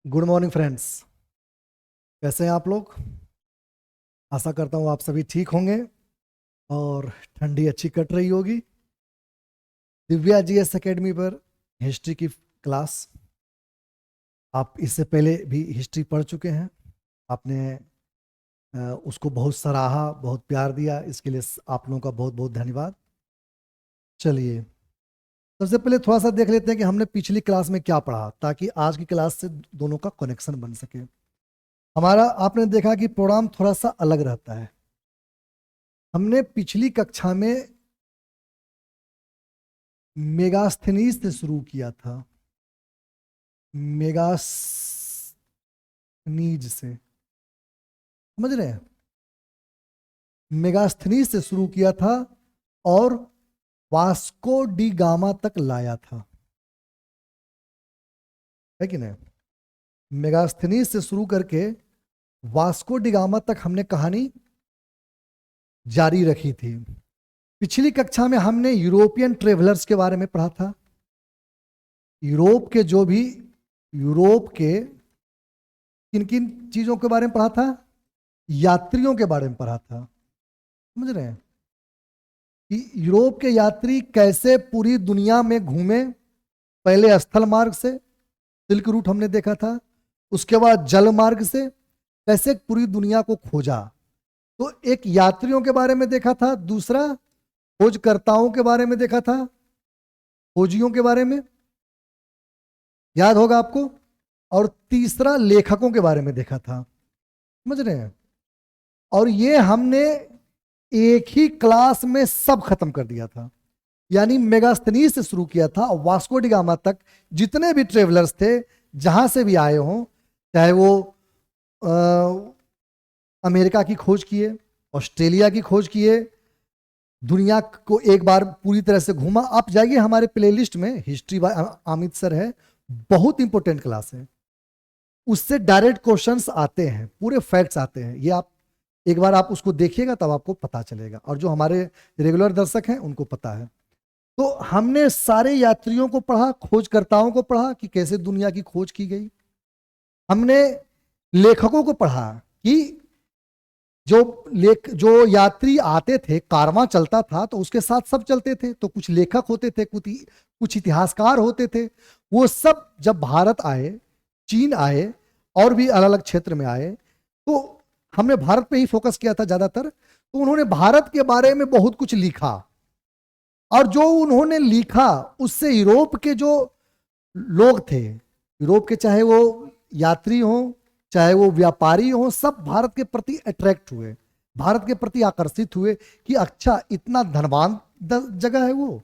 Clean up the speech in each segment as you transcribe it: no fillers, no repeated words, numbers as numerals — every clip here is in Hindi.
Good morning friends. कैसे हैं आप लोग? आशा करता हूँ आप सभी ठीक होंगे और ठंडी अच्छी कट रही होगी। दिव्या जीएस एकेडमी पर हिस्ट्री की क्लास, आप इससे पहले भी हिस्ट्री पढ़ चुके हैं। आपने उसको बहुत सराहा, बहुत प्यार दिया, इसके लिए आप लोगों का बहुत बहुत धन्यवाद। चलिए, सबसे पहले थोड़ा सा देख लेते हैं कि हमने पिछली क्लास में क्या पढ़ा, ताकि आज की क्लास से दोनों का कनेक्शन बन सके। हमारा आपने देखा कि प्रोग्राम थोड़ा सा अलग रहता है। हमने पिछली कक्षा में मेगास्थनीज से शुरू किया था। मेगास्थनीज से, समझ रहे हैं? मेगास्थनीज से शुरू किया था और वास्को डी गामा तक लाया था, है कि नहीं? मेगास्थनीज से शुरू करके वास्को डी गामा तक हमने कहानी जारी रखी थी। पिछली कक्षा में हमने यूरोपियन ट्रेवलर्स के बारे में पढ़ा था। यूरोप के किन किन चीजों के बारे में पढ़ा था? यात्रियों के बारे में पढ़ा था। समझ रहे हैं कि यूरोप के यात्री कैसे पूरी दुनिया में घूमे। पहले स्थल मार्ग से, सिल्क रूट हमने देखा था। उसके बाद जल मार्ग से कैसे पूरी दुनिया को खोजा। तो एक यात्रियों के बारे में देखा था, दूसरा खोजकर्ताओं के बारे में देखा था, खोजियों के बारे में, याद होगा आपको। और तीसरा लेखकों के बारे में देखा था। समझ रहे हैं? और ये हमने एक ही क्लास में सब खत्म कर दिया था। यानी मेगास्थनीज से शुरू किया था और वास्को डी गामा तक जितने भी ट्रेवलर्स थे, जहां से भी आए हों, चाहे वो अमेरिका की खोज किए, ऑस्ट्रेलिया की खोज किए, दुनिया को एक बार पूरी तरह से घूमा। आप जाइए हमारे प्लेलिस्ट में, हिस्ट्री बाय अमित सर है, बहुत इंपॉर्टेंट क्लास है। उससे डायरेक्ट क्वेश्चंस आते हैं, पूरे फैक्ट्स आते हैं। ये आप एक बार आप उसको देखिएगा तब आपको पता चलेगा, और जो हमारे रेगुलर दर्शक हैं उनको पता है। तो हमने सारे यात्रियों को पढ़ा, खोजकर्ताओं को पढ़ा कि कैसे दुनिया की खोज की गई। हमने लेखकों को पढ़ा कि जो यात्री आते थे, कारवां चलता था तो उसके साथ सब चलते थे। तो कुछ लेखक होते थे, कुछ इतिहासकार होते थे। वो सब जब भारत आए, चीन आए, और भी अलग अलग क्षेत्र में आए, तो हमने भारत पे ही फोकस किया था ज्यादातर। तो उन्होंने भारत के बारे में बहुत कुछ लिखा, और जो उन्होंने लिखा उससे यूरोप के जो लोग थे, यूरोप के चाहे वो यात्री हो, चाहे वो व्यापारी हो, सब भारत के प्रति अट्रैक्ट हुए, भारत के प्रति आकर्षित हुए कि अच्छा, इतना धनवान जगह है वो।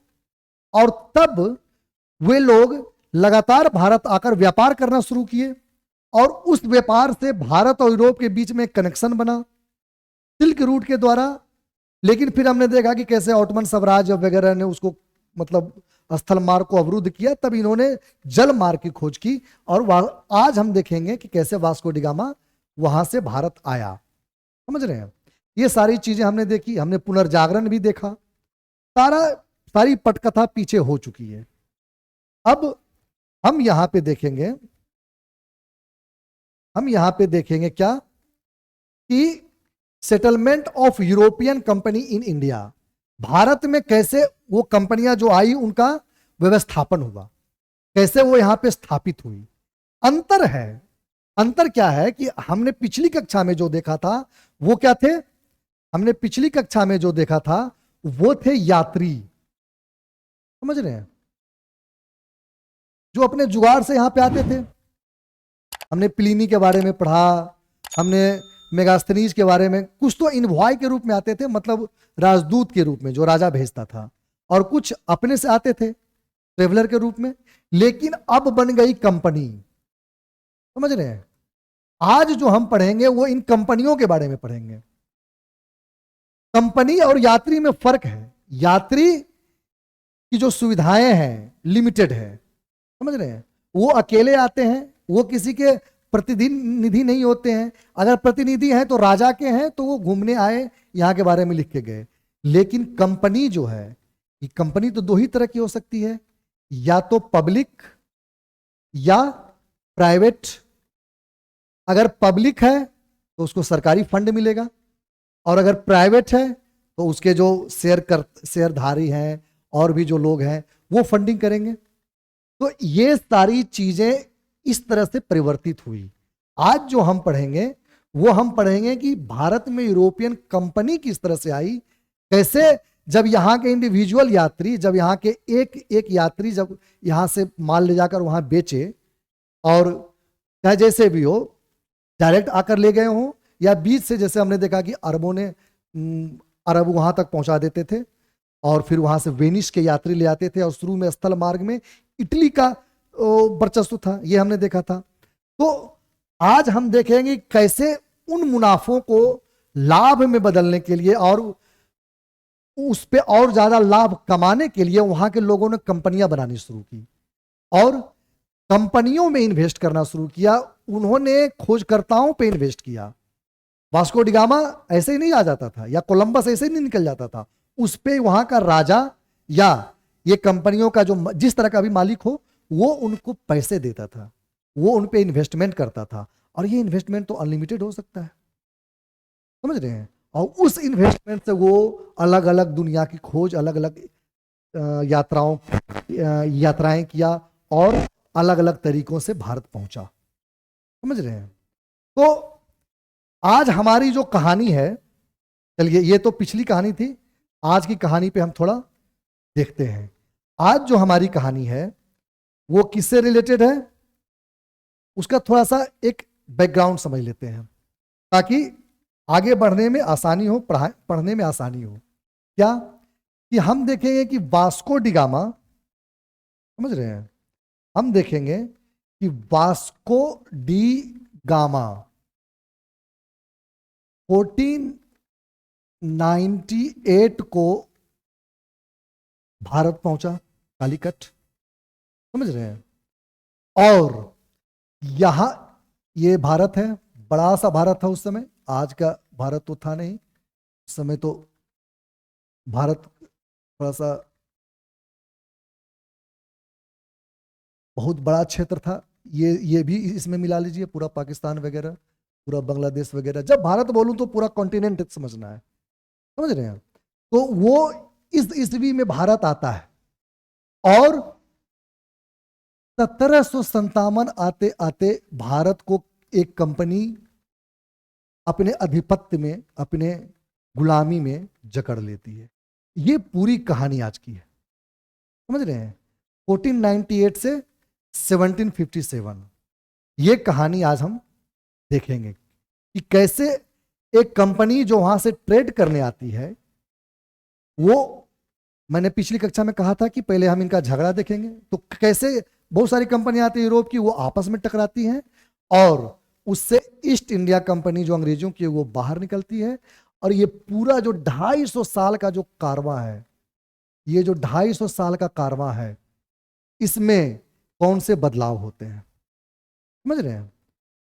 और तब वे लोग लगातार भारत आकर व्यापार करना शुरू किए, और उस व्यापार से भारत और यूरोप के बीच में एक कनेक्शन बना सिल्क रूट के द्वारा। लेकिन फिर हमने देखा कि कैसे ऑटोमन साम्राज्य वगैरह ने उसको, मतलब स्थल मार्ग को अवरुद्ध किया, तब इन्होंने जल मार्ग की खोज की। और आज हम देखेंगे कि कैसे वास्को डी गामा वहां से भारत आया। समझ रहे हैं? ये सारी चीजें हमने देखी। हमने पुनर्जागरण भी देखा। सारी पटकथा पीछे हो चुकी है। अब हम यहां पे देखेंगे क्या कि settlement of European company in India, Bharat में कैसे वो कंपनियां जो आई उनका व्यवस्थापन हुआ, कैसे वो यहां पे स्थापित हुई। अंतर क्या है कि हमने पिछली कक्षा में जो देखा था वो क्या थे? हमने पिछली कक्षा में जो देखा था वो थे यात्री। समझ रहे हैं? जो अपने जुगाड़ से यहां पे आते थे। हमने प्लिनी के बारे में पढ़ा, हमने मेगास्थनीज के बारे में। कुछ तो इनवॉय के रूप में आते थे, मतलब राजदूत के रूप में जो राजा भेजता था, और कुछ अपने से आते थे ट्रेवलर के रूप में। लेकिन अब बन गई कंपनी। समझ रहे हैं? आज जो हम पढ़ेंगे वो इन कंपनियों के बारे में पढ़ेंगे। कंपनी और यात्री में फर्क है। यात्री की जो सुविधाएं हैं लिमिटेड है। समझ रहे हैं? वो अकेले आते हैं, वो किसी के प्रतिनिधि नहीं होते हैं। अगर प्रतिनिधि हैं तो राजा के हैं, तो वो घूमने आए, यहां के बारे में लिख के गए। लेकिन कंपनी जो है, ये कंपनी तो दो ही तरह की हो सकती है, या तो पब्लिक या प्राइवेट अगर पब्लिक है तो उसको सरकारी फंड मिलेगा, और अगर प्राइवेट है तो उसके जो शेयरधारी हैं और भी जो लोग हैं वो फंडिंग करेंगे। तो ये सारी चीजें इस तरह से परिवर्तित हुई। आज जो हम पढ़ेंगे वो हम पढ़ेंगे कि भारत में यूरोपियन कंपनी किस तरह से आई, कैसे जब यहाँ के इंडिविजुअल यात्री, जब यहाँ के एक एक यात्री जब यहाँ से माल ले जाकर वहां बेचे, और चाहे जैसे भी हो, डायरेक्ट आकर ले गए हों या बीच से, जैसे हमने देखा कि अरबों ने अरब वहां तक पहुंचा देते थे और फिर वहां से वेनिस के यात्री ले आते थे, और शुरू में स्थल मार्ग में इटली का वर्चस्व था, ये हमने देखा था। तो आज हम देखेंगे कैसे उन मुनाफों को लाभ में बदलने के लिए और उस पे और ज्यादा लाभ कमाने के लिए वहां के लोगों ने कंपनियां बनानी शुरू की और कंपनियों में इन्वेस्ट करना शुरू किया। उन्होंने खोजकर्ताओं पे इन्वेस्ट किया। वास्को डिगामा ऐसे ही नहीं आ जाता था, या कोलंबस ऐसे ही नहीं निकल जाता था। उस पे वहां का राजा या ये कंपनियों का जो जिस तरह का भी मालिक हो, वो उनको पैसे देता था, वो उन पे इन्वेस्टमेंट करता था, और ये इन्वेस्टमेंट तो अनलिमिटेड हो सकता है, समझ रहे हैं। और उस इन्वेस्टमेंट से वो अलग अलग दुनिया की खोज, अलग अलग यात्राएं किया और अलग अलग तरीकों से भारत पहुंचा, समझ रहे हैं। तो आज हमारी जो कहानी है, चलिए ये तो पिछली कहानी थी, आज की कहानी पे हम थोड़ा देखते हैं। आज जो हमारी कहानी है वो किससे रिलेटेड है, उसका थोड़ा सा एक बैकग्राउंड समझ लेते हैं ताकि आगे बढ़ने में आसानी हो, पढ़ने में आसानी हो। क्या कि हम देखेंगे कि वास्को डिगामा, समझ रहे हैं, हम देखेंगे कि वास्को डी गामा 1498 को भारत पहुंचा, कालीकट, समझ रहे हैं। और यहां ये भारत है, बड़ा सा भारत था उस समय, आज का भारत तो था नहीं उस समय, तो भारत थोड़ा सा बहुत बड़ा क्षेत्र था। ये भी इसमें मिला लीजिए, पूरा पाकिस्तान वगैरह, पूरा बांग्लादेश वगैरह। जब भारत बोलूं तो पूरा कॉन्टिनेंट समझना है, समझ रहे हैं। तो वो इस ईस्वी में भारत आता है, और 1757 आते आते भारत को एक कंपनी अपने आधिपत्य में, अपने गुलामी में जकड़ लेती है। ये पूरी कहानी आज की है, समझ रहे हैं। 1498 से 1757 ये कहानी आज हम देखेंगे कि कैसे एक कंपनी जो वहां से ट्रेड करने आती है, वो, मैंने पिछली कक्षा में कहा था कि पहले हम इनका झगड़ा देखेंगे, तो कैसे बहुत सारी कंपनियां आती है यूरोप की, वो आपस में टकराती हैं, और उससे ईस्ट इंडिया कंपनी जो अंग्रेजों की है वो बाहर निकलती है। और ये पूरा जो 250 साल का जो कारवां है, ये जो 250 साल का कारवां है, इसमें कौन से बदलाव होते हैं, समझ रहे हैं।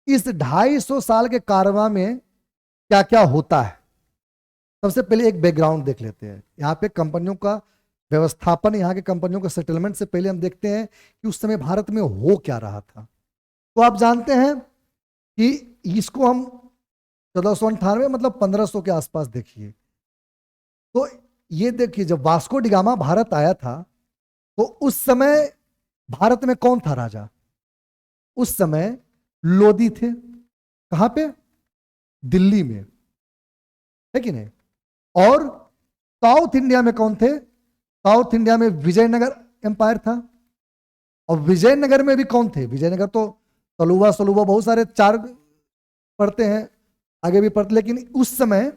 इस 250 साल के कारवां में क्या क्या होता है, सबसे पहले एक बैकग्राउंड देख लेते हैं। यहाँ पे कंपनियों का व्यवस्थापन, यहाँ के कंपनियों का सेटलमेंट से पहले हम देखते हैं कि उस समय भारत में हो क्या रहा था। तो आप जानते हैं कि इसको हम 1498 मतलब 1500 के आसपास देखिए। तो ये देखिए, जब वास्को डिगामा भारत आया था तो उस समय भारत में कौन था राजा, उस समय लोदी थे। कहां पे, दिल्ली में, है कि नहीं। और साउथ इंडिया में कौन थे, साउथ इंडिया में विजयनगर एम्पायर था। और विजयनगर में भी कौन थे, विजयनगर तो सलूबा सलूबा बहुत सारे चार पढ़ते हैं, आगे भी पढ़ते, लेकिन उस समय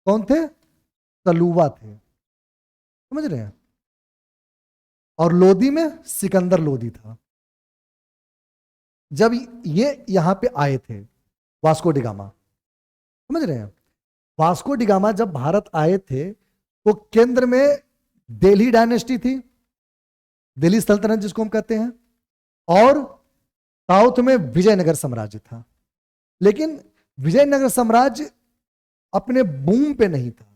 कौन थे, सलूबा थे, समझ रहे हैं। और लोदी में सिकंदर लोदी था। जब ये यहां पे आए थे वास्को डिगामा, समझ रहे हैं, वास्को डिगामा जब भारत आए थे तो केंद्र में दिल्ली डायनेस्टी थी, दिल्ली सल्तनत जिसको हम कहते हैं, और साउथ में विजयनगर साम्राज्य था। लेकिन विजयनगर साम्राज्य अपने बूम पे नहीं था।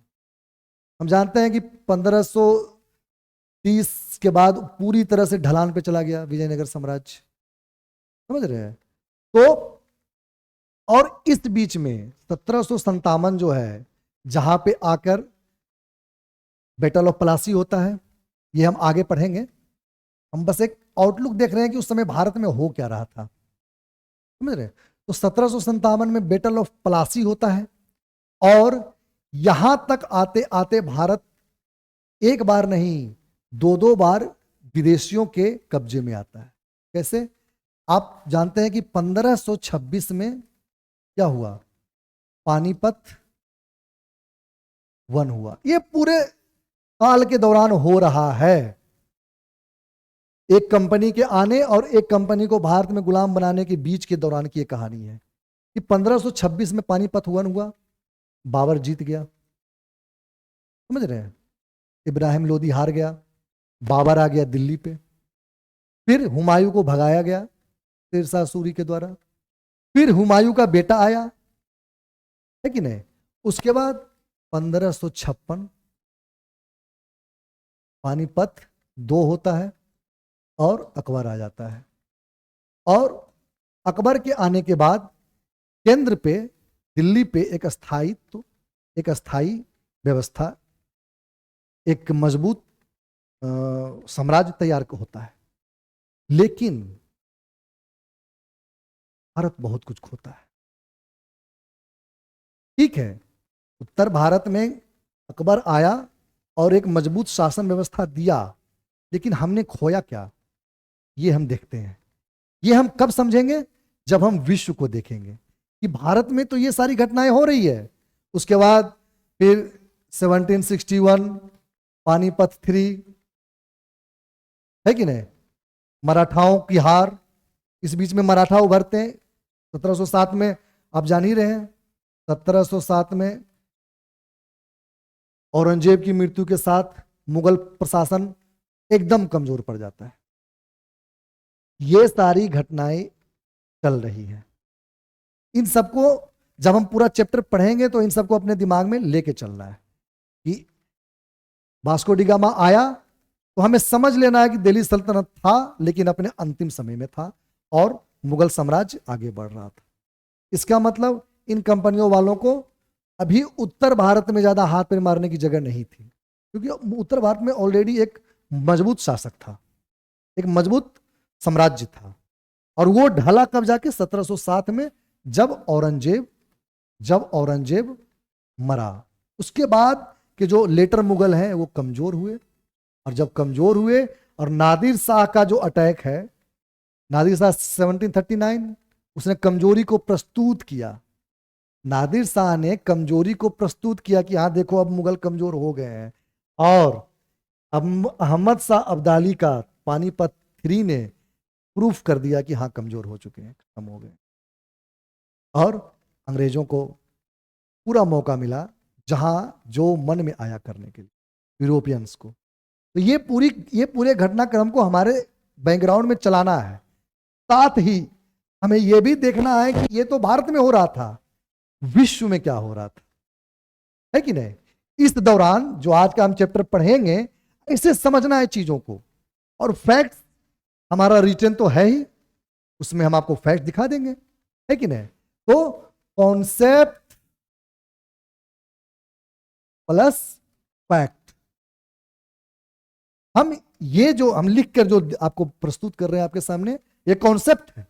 हम जानते हैं कि 1530 के बाद पूरी तरह से ढलान पे चला गया विजयनगर साम्राज्य, समझ रहे हैं। तो और इस बीच में 1757 जो है, जहां पे आकर बैटल ऑफ प्लासी होता है, ये हम आगे पढ़ेंगे। हम बस एक आउटलुक देख रहे हैं कि उस समय भारत में हो क्या रहा था, समझ रहे हैं? तो 1757 में बैटल ऑफ प्लासी होता है, और यहां तक आते आते भारत एक बार नहीं, दो दो बार विदेशियों के कब्जे में आता है। कैसे? आप जानते हैं कि 1526 में क्या हुआ? पानीपत वन हुआ। ये पूरे काल के दौरान हो रहा है। एक कंपनी के आने और एक कंपनी को भारत में गुलाम बनाने के बीच के दौरान की एक कहानी है कि 1526 में पानीपत वन हुआ, बाबर जीत गया, समझ रहे हैं? इब्राहिम लोदी हार गया, बाबर आ गया दिल्ली पे, फिर हुमायूं को भगाया गया शेरशाह सूरी के द्वारा, फिर हुमायूं का बेटा आया, है कि नहीं? उसके बाद 1556 पानीपत 2 होता है और अकबर आ जाता है। और अकबर के आने के बाद केंद्र पे, दिल्ली पे एक स्थायी व्यवस्था, एक मजबूत साम्राज्य तैयार होता है। लेकिन भारत बहुत कुछ खोता है। ठीक है, उत्तर भारत में अकबर आया और एक मजबूत शासन व्यवस्था दिया, लेकिन हमने खोया क्या, ये हम देखते हैं। ये हम कब समझेंगे? जब हम विश्व को देखेंगे कि भारत में तो ये सारी घटनाएं हो रही है। उसके बाद फिर 1761 पानीपत 3, है कि नहीं? मराठाओं की हार, इस बीच में मराठा उभरते हैं 1707 में, आप जान ही रहे हैं। 1707 में औरंगजेब की मृत्यु के साथ मुगल प्रशासन एकदम कमजोर पड़ जाता है। ये सारी घटनाएं चल रही हैं। इन सबको जब हम पूरा चैप्टर पढ़ेंगे तो इन सबको अपने दिमाग में लेके चलना है कि वास्को डी गामा आया तो हमें समझ लेना है कि दिल्ली सल्तनत था, लेकिन अपने अंतिम समय में था और मुगल साम्राज्य आगे बढ़ रहा था। इसका मतलब इन कंपनियों वालों को अभी उत्तर भारत में ज्यादा हाथ पैर मारने की जगह नहीं थी, क्योंकि उत्तर भारत में ऑलरेडी एक मजबूत शासक था, एक मजबूत साम्राज्य था। और वो ढला कब जाके? 1707 में, जब औरंगजेब मरा। उसके बाद के जो लेटर मुगल हैं वो कमजोर हुए, और जब कमजोर हुए और नादिर शाह का जो अटैक है, नादिर शाह 1739, उसने कमजोरी को प्रस्तुत किया। नादिर शाह ने कमजोरी को प्रस्तुत किया कि हाँ देखो अब मुगल कमजोर हो गए हैं, और अब अहमद शाह अब्दाली का पानीपत 3 ने प्रूफ कर दिया कि हाँ कमजोर हो चुके हैं, खत्म हो गए। और अंग्रेजों को पूरा मौका मिला जहां जो मन में आया करने के लिए, यूरोपियंस को। तो ये पूरे घटनाक्रम को हमारे बैकग्राउंड में चलाना है। साथ ही हमें यह भी देखना है कि ये तो भारत में हो रहा था, विश्व में क्या हो रहा था, है कि नहीं? इस दौरान जो आज का हम चैप्टर पढ़ेंगे, इसे समझना है चीजों को। और फैक्ट्स हमारा रिटर्न तो है ही, उसमें हम आपको फैक्ट दिखा देंगे, है कि नहीं? तो कॉन्सेप्ट प्लस फैक्ट, हम ये जो हम लिख कर जो आपको प्रस्तुत कर रहे हैं आपके सामने, ये कॉन्सेप्ट है।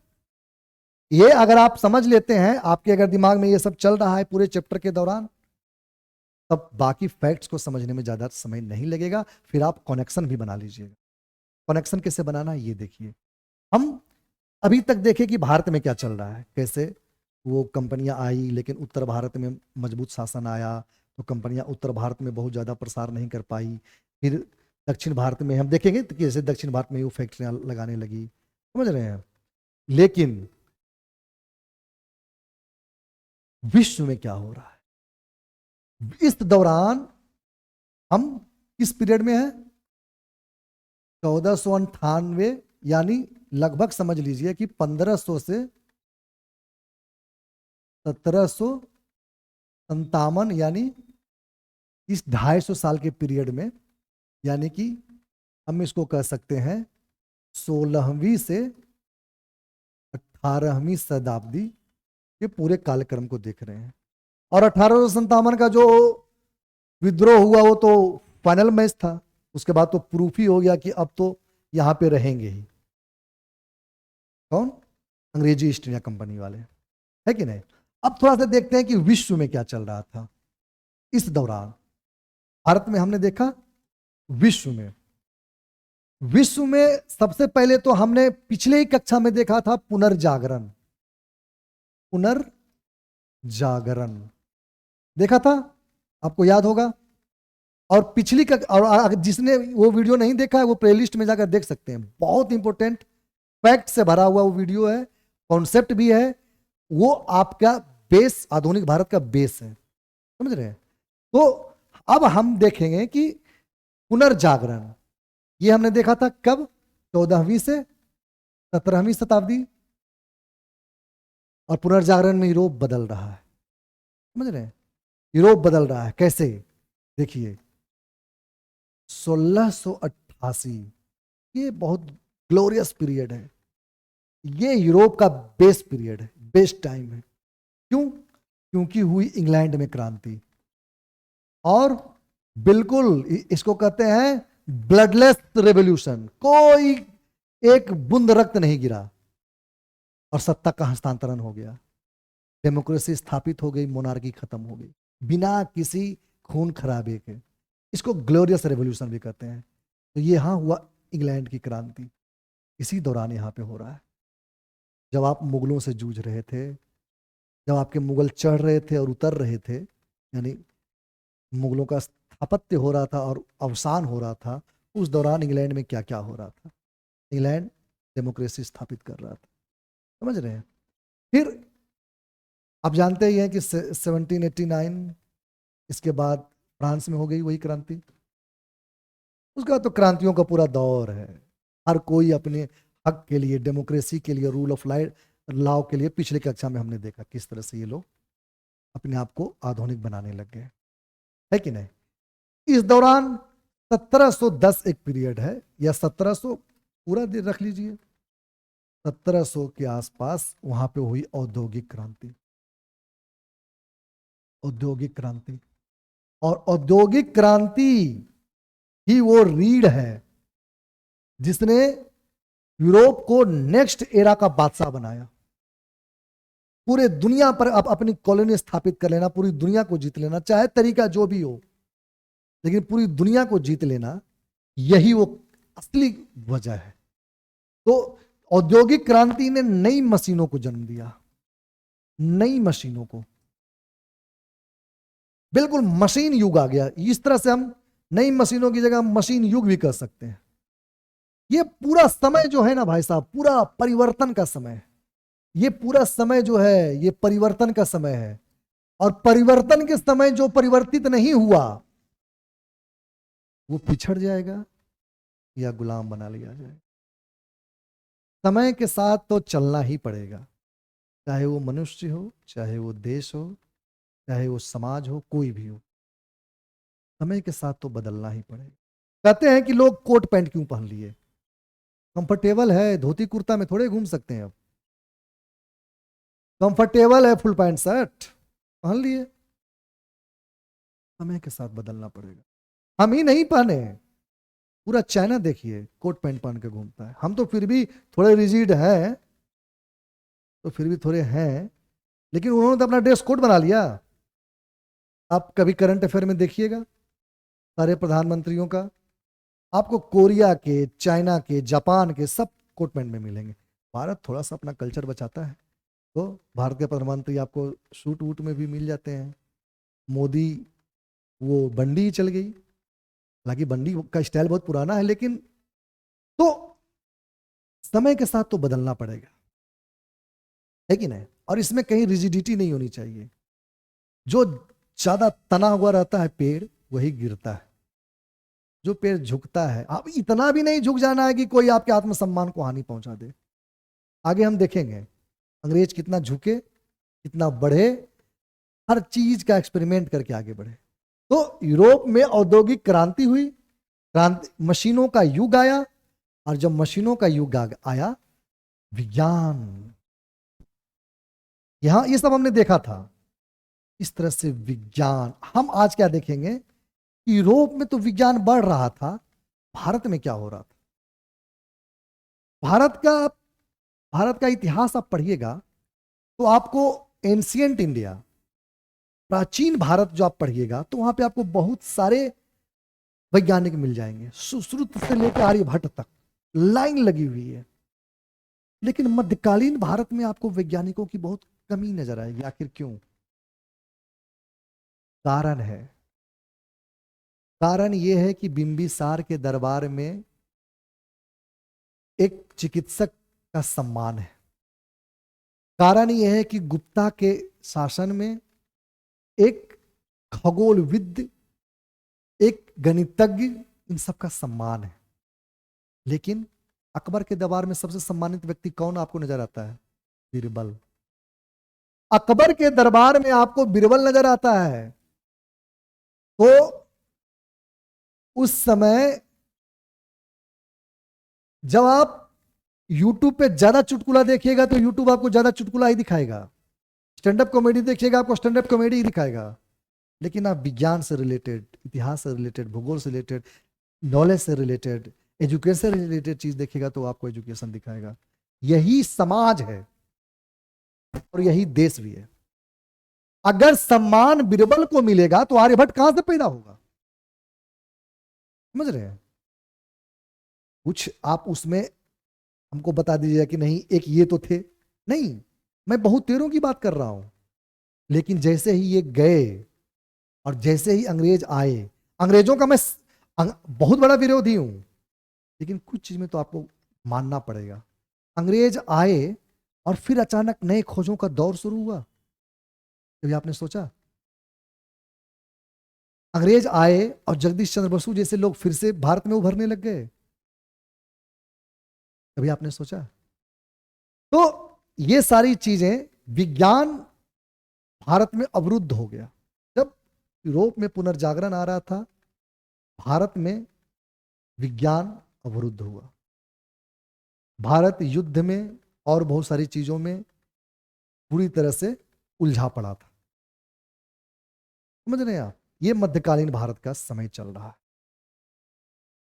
ये अगर आप समझ लेते हैं, आपके अगर दिमाग में ये सब चल रहा है पूरे चैप्टर के दौरान, तब बाकी फैक्ट्स को समझने में ज्यादा समय नहीं लगेगा। फिर आप कनेक्शन भी बना लीजिएगा। कनेक्शन कैसे बनाना है ये देखिए। हम अभी तक देखें कि भारत में क्या चल रहा है, कैसे वो कंपनियां आई, लेकिन उत्तर भारत में मजबूत शासन आया तो कंपनियां उत्तर भारत में बहुत ज़्यादा प्रसार नहीं कर पाई। फिर दक्षिण भारत में हम देखेंगे तो कैसे दक्षिण भारत में वो फैक्ट्रियां लगाने लगी, समझ रहे हैं? लेकिन विश्व में क्या हो रहा है इस दौरान, हम किस पीरियड में हैं? 1498, यानी लगभग समझ लीजिए कि 1500 से 1757, यानी इस 250 साल के पीरियड में, यानी कि हम इसको कह सकते हैं 16वीं से 18वीं शताब्दी ये पूरे कालक्रम को देख रहे हैं। और 1857 का जो विद्रोह हुआ वो तो फाइनल मैच था, उसके बाद तो प्रूफ ही हो गया कि अब तो यहां पे रहेंगे ही। कौन? अंग्रेजी ईस्ट इंडिया कंपनी वाले, है कि नहीं। अब थोड़ा सा देखते हैं कि विश्व में क्या चल रहा था इस दौरान। भारत में हमने देखा, विश्व में सबसे पहले तो हमने पिछले ही कक्षा में देखा था पुनर्जागरण देखा था, आपको याद होगा। और पिछली और जिसने वो वीडियो नहीं देखा है वो प्लेलिस्ट में जाकर देख सकते हैं, बहुत इंपॉर्टेंट फैक्ट से भरा हुआ वो वीडियो है, कॉन्सेप्ट भी है, वो आपका बेस, आधुनिक भारत का बेस है, समझ रहे हैं। तो अब हम देखेंगे कि पुनर्जागरण ये हमने देखा था कब, 14वीं से 17वीं शताब्दी। और पुनर्जागरण में यूरोप बदल रहा है, समझ रहे हैं, यूरोप बदल रहा है। कैसे? देखिए 1688, ये बहुत ग्लोरियस पीरियड है, ये यूरोप का बेस्ट पीरियड है, बेस्ट टाइम है। क्यों? क्योंकि हुई इंग्लैंड में क्रांति, और बिल्कुल इसको कहते हैं ब्लडलेस रेवोल्यूशन, कोई एक बूंद रक्त नहीं गिरा और सत्ता का हस्तांतरण हो गया, डेमोक्रेसी स्थापित हो गई, मोनार्की खत्म हो गई बिना किसी खून खराबे के। इसको ग्लोरियस रेवोल्यूशन भी कहते हैं। तो ये यहां हुआ इंग्लैंड की क्रांति, इसी दौरान यहां पे हो रहा है, जब आप मुगलों से जूझ रहे थे, जब आपके मुगल चढ़ रहे थे और उतर रहे थे, यानी मुगलों का स्थापत्य हो रहा था और अवसान हो रहा था, उस दौरान इंग्लैंड में क्या क्या हो रहा था। इंग्लैंड डेमोक्रेसी स्थापित कर रहा था, समझ रहे हैं। फिर आप जानते ही हैं कि 1789 इसके बाद फ्रांस में हो गई वही क्रांति। उसका तो क्रांतियों का पूरा दौर है, हर कोई अपने हक के लिए, डेमोक्रेसी के लिए, रूल ऑफ लॉ के लिए। पिछले कक्षा में हमने देखा किस तरह से ये लोग अपने आप को आधुनिक बनाने लग गए, है कि नहीं। इस दौरान 1710 एक पीरियड है, या 1700 पूरा दिन रख लीजिए, 1700 के आसपास वहां पे हुई औद्योगिक क्रांति। और औद्योगिक क्रांति ही वो रीढ़ है जिसने यूरोप को नेक्स्ट एरा का बादशाह बनाया। पूरे दुनिया पर अब अपनी कॉलोनी स्थापित कर लेना, पूरी दुनिया को जीत लेना, चाहे तरीका जो भी हो, लेकिन पूरी दुनिया को जीत लेना, यही वो असली वजह है। तो औद्योगिक क्रांति ने नई मशीनों को जन्म दिया, नई मशीनों को, बिल्कुल मशीन युग आ गया। इस तरह से हम नई मशीनों की जगह मशीन युग भी कर सकते हैं। ये पूरा समय जो है ना भाई साहब, पूरा परिवर्तन का समय है। ये पूरा समय जो है ये परिवर्तन का समय है, और परिवर्तन के समय जो परिवर्तित नहीं हुआ वो पिछड़ जाएगा या गुलाम बना लिया जाएगा। समय के साथ तो चलना ही पड़ेगा, चाहे वो मनुष्य हो, चाहे वो देश हो, चाहे वो समाज हो, कोई भी हो, समय के साथ तो बदलना ही पड़ेगा। कहते हैं कि लोग कोट पैंट क्यों पहन लिए, कंफर्टेबल है, धोती कुर्ता में थोड़े घूम सकते हैं, अब कंफर्टेबल है, फुल पैंट शर्ट पहन लिए। समय के साथ बदलना पड़ेगा। हम ही नहीं पहने, पूरा चाइना देखिए कोट पैंट पहन के घूमता है। हम तो फिर भी थोड़े रिजिड हैं, तो फिर भी थोड़े हैं, लेकिन उन्होंने तो अपना ड्रेस कोड बना लिया। आप कभी करंट अफेयर में देखिएगा, सारे प्रधानमंत्रियों का आपको कोरिया के, चाइना के, जापान के सब कोट पैंट में मिलेंगे। भारत थोड़ा सा अपना कल्चर बचाता है, तो भारत के प्रधानमंत्री आपको सूट वूट में भी मिल जाते हैं। मोदी वो बंडी ही चल गई, हालांकि बंडी का स्टाइल बहुत पुराना है, लेकिन तो समय के साथ तो बदलना पड़ेगा, है कि नहीं। और इसमें कहीं रिजिडिटी नहीं होनी चाहिए। जो ज्यादा तना हुआ रहता है पेड़, वही गिरता है। जो पेड़ झुकता है, आप इतना भी नहीं झुक जाना है कि कोई आपके आत्मसम्मान को हानि पहुंचा दे। आगे हम देखेंगे अंग्रेज कितना झुके, कितना बढ़े, हर चीज का एक्सपेरिमेंट करके आगे बढ़े। तो यूरोप में औद्योगिक क्रांति हुई, क्रांति, मशीनों का युग आया, और जब मशीनों का युग आया, विज्ञान यहां ये सब हमने देखा था। इस तरह से विज्ञान, हम आज क्या देखेंगे, यूरोप में तो विज्ञान बढ़ रहा था, भारत में क्या हो रहा था। भारत का भारत का इतिहास आप पढ़िएगा तो आपको एंशियंट इंडिया, प्राचीन भारत जो आप पढ़िएगा तो वहां पे आपको बहुत सारे वैज्ञानिक मिल जाएंगे, सुश्रुत से लेकर आर्यभट्ट तक लाइन लगी हुई है। लेकिन मध्यकालीन भारत में आपको वैज्ञानिकों की बहुत कमी नजर आएगी। आखिर क्यों? कारण है, कारण यह है कि बिंबिसार के दरबार में एक चिकित्सक का सम्मान है। कारण यह है कि गुप्ता के शासन में एक खगोलविद, एक गणितज्ञ, इन सब का सम्मान है। लेकिन अकबर के दरबार में सबसे सम्मानित व्यक्ति कौन आपको नजर आता है? बीरबल। अकबर के दरबार में आपको बीरबल नजर आता है। तो उस समय जब आप YouTube पे ज्यादा चुटकुला देखिएगा तो YouTube आपको ज्यादा चुटकुला ही दिखाएगा, स्टैंड अप कॉमेडी देखिएगा आपको स्टैंड अप कॉमेडी ही दिखाएगा। लेकिन आप विज्ञान से रिलेटेड, इतिहास से रिलेटेड, भूगोल से रिलेटेड, नॉलेज से रिलेटेड, एजुकेशन से रिलेटेड चीज देखिएगा तो आपको एजुकेशन दिखाएगा। यही समाज है और यही देश भी है। अगर सम्मान बीरबल को मिलेगा तो आर्यभट्ट कहां से पैदा होगा? समझ रहे हैं? कुछ आप उसमें हमको बता दीजिएगा कि नहीं एक ये तो थे, नहीं, मैं बहुतेरों की बात कर रहा हूं। लेकिन जैसे ही ये गए और जैसे ही अंग्रेज आए, अंग्रेजों का मैं बहुत बड़ा विरोधी हूं, लेकिन कुछ चीज में तो आपको मानना पड़ेगा। अंग्रेज आए और फिर अचानक नए खोजों का दौर शुरू हुआ। कभी आपने सोचा? अंग्रेज आए और जगदीश चंद्र बसु जैसे लोग फिर से भारत में उभरने लग गए। कभी आपने सोचा? तो ये सारी चीजें, विज्ञान भारत में अवरुद्ध हो गया। जब यूरोप में पुनर्जागरण आ रहा था, भारत में विज्ञान अवरुद्ध हुआ। भारत युद्ध में और बहुत सारी चीजों में पूरी तरह से उलझा पड़ा था। समझ रहे हैं आप? ये मध्यकालीन भारत का समय चल रहा है।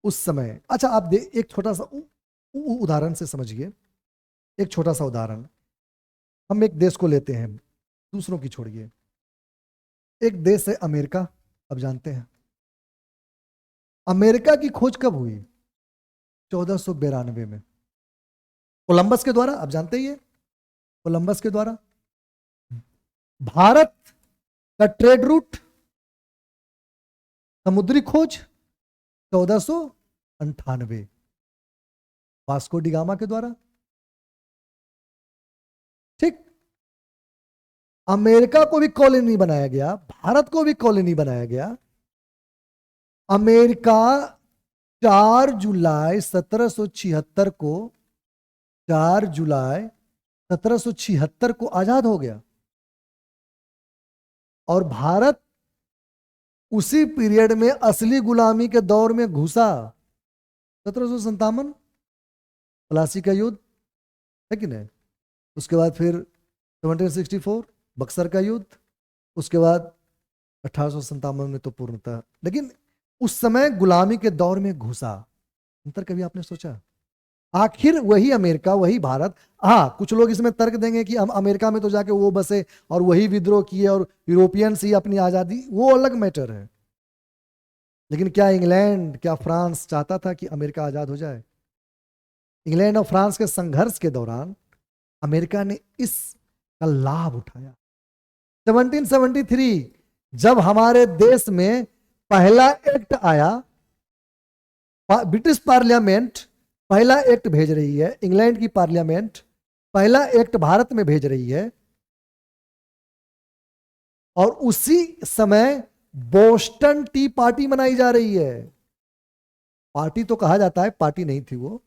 उस समय, अच्छा आप एक छोटा सा उदाहरण से समझिए। एक छोटा सा उदाहरण, हम एक देश को लेते हैं, दूसरों की छोड़िए। एक देश है अमेरिका, अब जानते हैं अमेरिका की खोज कब हुई? 1492 में, कोलंबस के द्वारा। अब जानते ही है, कोलंबस के द्वारा। भारत का ट्रेड रूट, समुद्री खोज 1498, वास्को डिगामा के द्वारा। ठीक, अमेरिका को भी कॉलोनी बनाया गया, भारत को भी कॉलोनी बनाया गया। अमेरिका 4 जुलाई 1776 को, 4 जुलाई 1776 को आजाद हो गया। और भारत उसी पीरियड में असली गुलामी के दौर में घुसा। 1757 प्लासी का युद्ध है कि नहीं? उसके बाद फिर 1764 बक्सर का युद्ध, उसके बाद 1857 में तो पूर्णतः। लेकिन उस समय गुलामी के दौर में घुसा। अंतर कभी आपने सोचा? आखिर वही अमेरिका, वही भारत। हाँ, कुछ लोग इसमें तर्क देंगे कि हम अमेरिका में तो जाके वो बसे और वही विद्रोह किए और यूरोपियंस ही अपनी आजादी, वो अलग मैटर है। लेकिन क्या इंग्लैंड, क्या फ्रांस चाहता था कि अमेरिका आजाद हो जाए? इंग्लैंड और फ्रांस के संघर्ष के दौरान अमेरिका ने इसका लाभ उठाया। 1773 जब हमारे देश में पहला एक्ट आया, ब्रिटिश पार्लियामेंट पहला एक्ट भेज रही है, इंग्लैंड की पार्लियामेंट पहला एक्ट भारत में भेज रही है। और उसी समय बोस्टन टी पार्टी मनाई जा रही है। पार्टी तो कहा जाता है, पार्टी नहीं थी वो।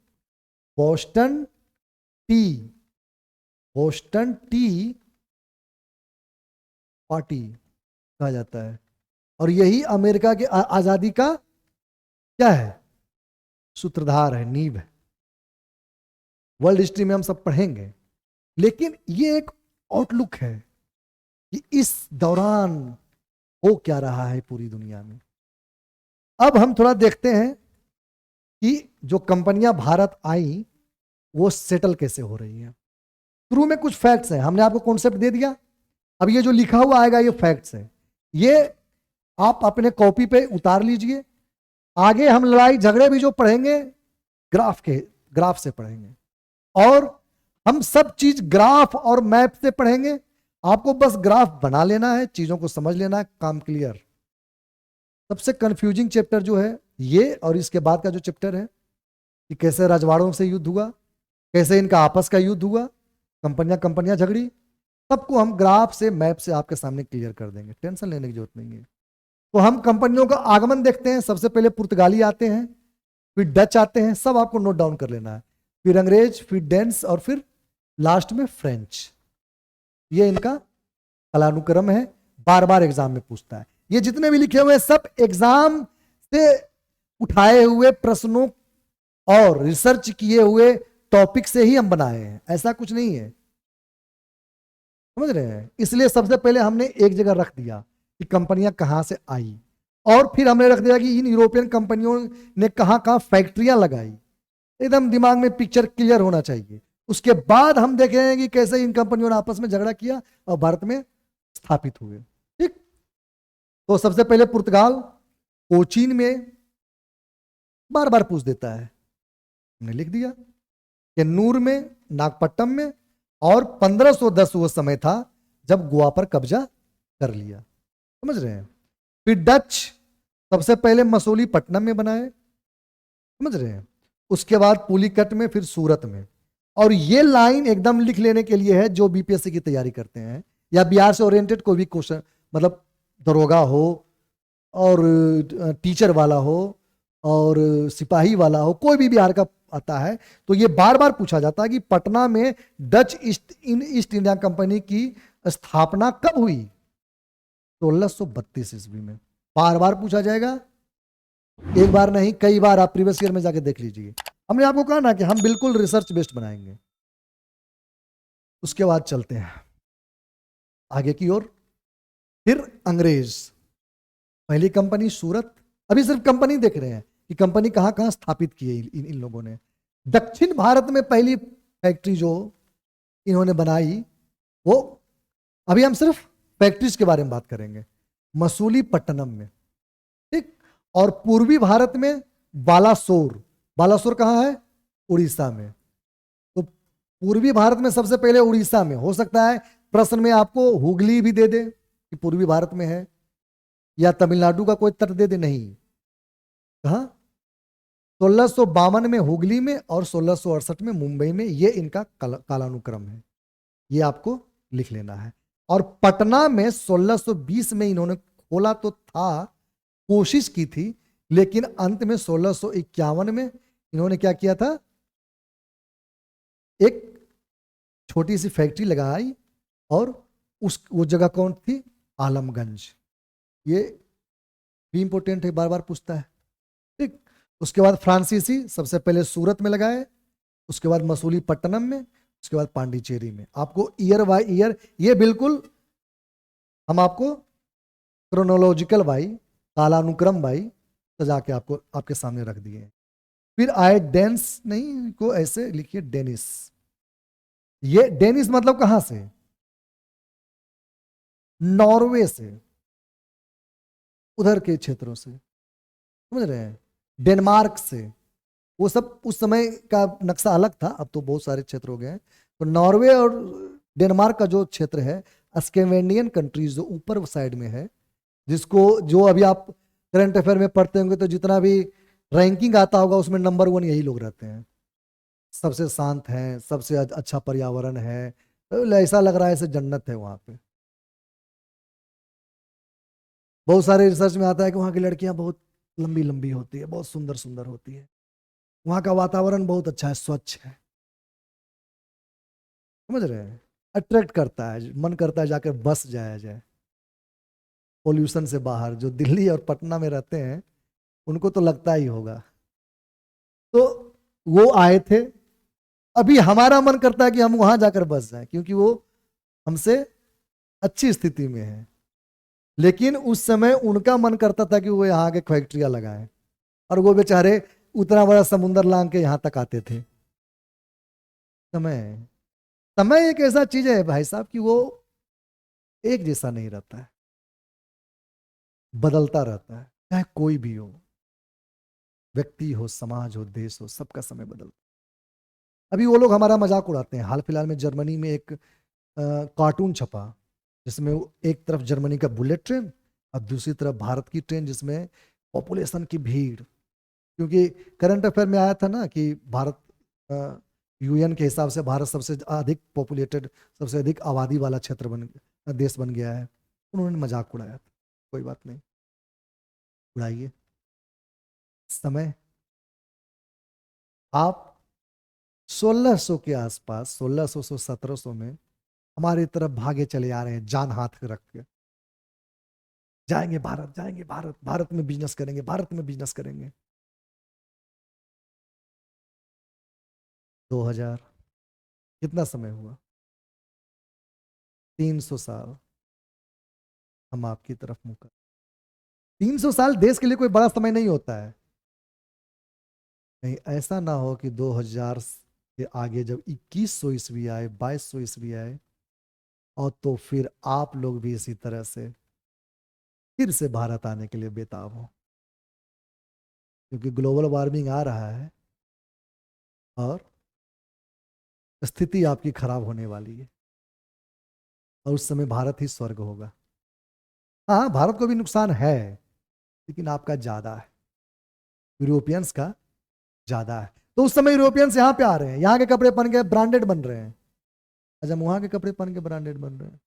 Boston T, Boston T party कहा जाता है। और यही अमेरिका के आजादी का क्या है? सूत्रधार है, नींव है। वर्ल्ड हिस्ट्री में हम सब पढ़ेंगे। लेकिन ये एक आउटलुक है कि इस दौरान हो क्या रहा है पूरी दुनिया में। अब हम थोड़ा देखते हैं कि जो कंपनियां भारत आई वो सेटल कैसे हो रही हैं। शुरू में कुछ फैक्ट्स हैं, हमने आपको कॉन्सेप्ट दे दिया। अब ये जो लिखा हुआ आएगा ये फैक्ट्स है, ये आप अपने कॉपी पे उतार लीजिए। आगे हम लड़ाई झगड़े भी जो पढ़ेंगे ग्राफ से पढ़ेंगे, और हम सब चीज ग्राफ और मैप से पढ़ेंगे। आपको बस ग्राफ बना लेना है, चीजों को समझ लेना है, काम क्लियर। सबसे कंफ्यूजिंग चैप्टर जो है ये, और इसके बाद का जो चैप्टर है कि कैसे रजवाड़ों से युद्ध हुआ, कैसे इनका आपस का युद्ध हुआ, कंपनियां झगड़ी, सबको हम ग्राफ से मैप से आपके सामने क्लियर कर देंगे, टेंशन लेने की जरूरत नहीं है। तो हम कंपनियों का आगमन देखते हैं। सबसे पहले पुर्तगाली आते हैं, फिर डच आते हैं, सब आपको नोट डाउन कर लेना है, फिर अंग्रेज, फिर डेंस, और फिर लास्ट में फ्रेंच। ये इनका कालानुक्रम है, बार बार एग्जाम में पूछता है। ये जितने भी लिखे हुए हैं सब एग्जाम से उठाए हुए प्रश्नों और रिसर्च किए हुए टॉपिक से ही हम बनाए हैं, ऐसा कुछ नहीं है, समझ रहे हैं। इसलिए सबसे पहले हमने एक जगह रख दिया कि कंपनियां कहां से आई, और फिर हमने रख दिया कि इन यूरोपियन कंपनियों ने कहां कहां फैक्ट्रियां लगाई। एकदम दिमाग में पिक्चर क्लियर होना चाहिए। उसके बाद हम देखेंगे कि कैसे इन कंपनियों ने आपस में झगड़ा किया और भारत में स्थापित हुए। ठीक, तो सबसे पहले पुर्तगाल कोचीन में बार बार पूछ देता है, हमने लिख दिया कि नूर में, नागपट्टनम में, और 1510 वो समय था जब गोवा पर कब्जा कर लिया, समझ रहे हैं। फिर डच सबसे पहले मसूलीपट्टनम में बनाए, समझ रहे हैं। उसके बाद पुलिकट में, फिर सूरत में। और ये लाइन एकदम लिख लेने के लिए है जो बीपीएससी की तैयारी करते हैं या बिहार से ओरिएंटेड कोई भी क्वेश्चन, मतलब दरोगा हो और टीचर वाला हो और सिपाही वाला हो, कोई भी बिहार का आता है तो ये बार बार पूछा जाता है कि पटना में डच ईस्ट इंडिया कंपनी की स्थापना कब हुई? 1632 ईस्वी में। बार बार पूछा जाएगा, एक बार नहीं कई बार, आप प्रीवियस ईयर में जाके देख लीजिए। हमने आपको कहा ना कि हम बिल्कुल रिसर्च बेस्ड बनाएंगे। उसके बाद चलते हैं आगे की ओर। फिर अंग्रेज, पहली कंपनी सूरत। अभी सिर्फ कंपनी देख रहे हैं कि कंपनी कहां कहां स्थापित की है इन लोगों ने। दक्षिण भारत में पहली फैक्ट्री जो इन्होंने बनाई वो, अभी हम सिर्फ फैक्ट्रीज के बारे में बात करेंगे, मसूलीपट्टनम में, ठीक। और पूर्वी भारत में बालासोर। बालासोर कहां है? उड़ीसा में। तो पूर्वी भारत में सबसे पहले उड़ीसा में। हो सकता है प्रश्न में आपको हुगली भी दे दे कि पूर्वी भारत में है, या तमिलनाडु का कोई तट दे दे, नहीं। कहा? 1652 में हुगली में और 1668 में मुंबई में। ये इनका कालानुक्रम है, ये आपको लिख लेना है। और पटना में 1620 में इन्होंने खोला तो था, कोशिश की थी, लेकिन अंत में 1651 में इन्होंने क्या किया था, एक छोटी सी फैक्ट्री लगाई, और वो जगह कौन थी? आलमगंज। ये भी इंपॉर्टेंट है, बार बार पूछता है, ठीक। उसके बाद फ्रांसीसी सबसे पहले सूरत में लगाए, उसके बाद मसूलीपट्टनम में, उसके बाद पांडिचेरी में। आपको ईयर बाय ईयर, ये बिल्कुल हम आपको क्रोनोलॉजिकल बाई, कालानुक्रम बाई सजा के आपको आपके सामने रख दिए। फिर आए डेंस, नहीं को ऐसे लिखिए डेनिस। ये डेनिस मतलब कहां से? नॉर्वे से, उधर के क्षेत्रों से, समझ रहे हैं, डेनमार्क से। वो सब उस समय का नक्शा अलग था, अब तो बहुत सारे क्षेत्र हो गए हैं। तो नॉर्वे और डेनमार्क का जो क्षेत्र है, स्कैंडिनेवियन कंट्रीज जो ऊपर साइड में है, जिसको जो अभी आप करंट अफेयर में पढ़ते होंगे तो जितना भी रैंकिंग आता होगा उसमें नंबर 1 यही लोग रहते हैं। सबसे शांत है, सबसे अच्छा पर्यावरण है, तो ऐसा लग रहा है जैसे जन्नत है वहां पे। बहुत सारे रिसर्च में आता है कि वहाँ की लड़कियां बहुत लंबी लंबी होती है, बहुत सुंदर सुंदर होती है। वहाँ का वातावरण बहुत अच्छा है, स्वच्छ है, समझ रहे हैं। अट्रैक्ट करता है, मन करता है जाकर बस जाया जाए पोल्यूशन से बाहर। जो दिल्ली और पटना में रहते हैं उनको तो लगता ही होगा। तो वो आए थे, अभी हमारा मन करता है कि हम वहां जाकर बस जाएं, क्योंकि वो हमसे अच्छी स्थिति में है, लेकिन उस समय उनका मन करता था कि वो यहाँ के फैक्ट्रियां लगाएं, और वो बेचारे उतना बड़ा समुंदर लांग के यहां तक आते थे। समय समय एक ऐसा चीज है भाई साहब कि वो एक जैसा नहीं रहता है, बदलता रहता है, चाहे कोई भी हो, व्यक्ति हो, समाज हो, देश हो, सबका समय बदलता है। अभी वो लोग हमारा मजाक उड़ाते हैं। हाल फिलहाल में जर्मनी में एक कार्टून छपा, जिसमें एक तरफ जर्मनी का बुलेट ट्रेन और दूसरी तरफ भारत की ट्रेन, जिसमें पॉपुलेशन की भीड़, क्योंकि करंट अफेयर में आया था ना कि भारत यूएन के हिसाब से भारत सबसे अधिक पॉपुलेटेड, सबसे अधिक आबादी वाला देश बन गया है। उन्होंने मजाक उड़ाया था। कोई बात नहीं, उड़ाइए। समय आप 1600 के आसपास, 1600 से 1700 में हमारी तरफ भागे चले आ रहे हैं, जान हाथ रख के, जाएंगे भारत, जाएंगे भारत, भारत में बिजनेस करेंगे, भारत में बिजनेस करेंगे। 2000 कितना समय हुआ? 300 साल हम आपकी तरफ मुंह कर। 300 साल देश के लिए कोई बड़ा समय नहीं होता है। नहीं ऐसा ना हो कि 2000 के आगे जब 2100 ईस्वी आए, 2200 ईस्वी आए, और तो फिर आप लोग भी इसी तरह से फिर से भारत आने के लिए बेताब हो, क्योंकि ग्लोबल वार्मिंग आ रहा है और स्थिति आपकी खराब होने वाली है, और उस समय भारत ही स्वर्ग होगा। हाँ, भारत को भी नुकसान है, लेकिन आपका ज्यादा है, यूरोपियंस का ज्यादा है। तो उस समय यूरोपियंस यहाँ पे आ रहे हैं, यहाँ के कपड़े पहन के ब्रांडेड बन रहे हैं, अच्छा वहां के कपड़े पहन के ब्रांडेड बन रहे हैं।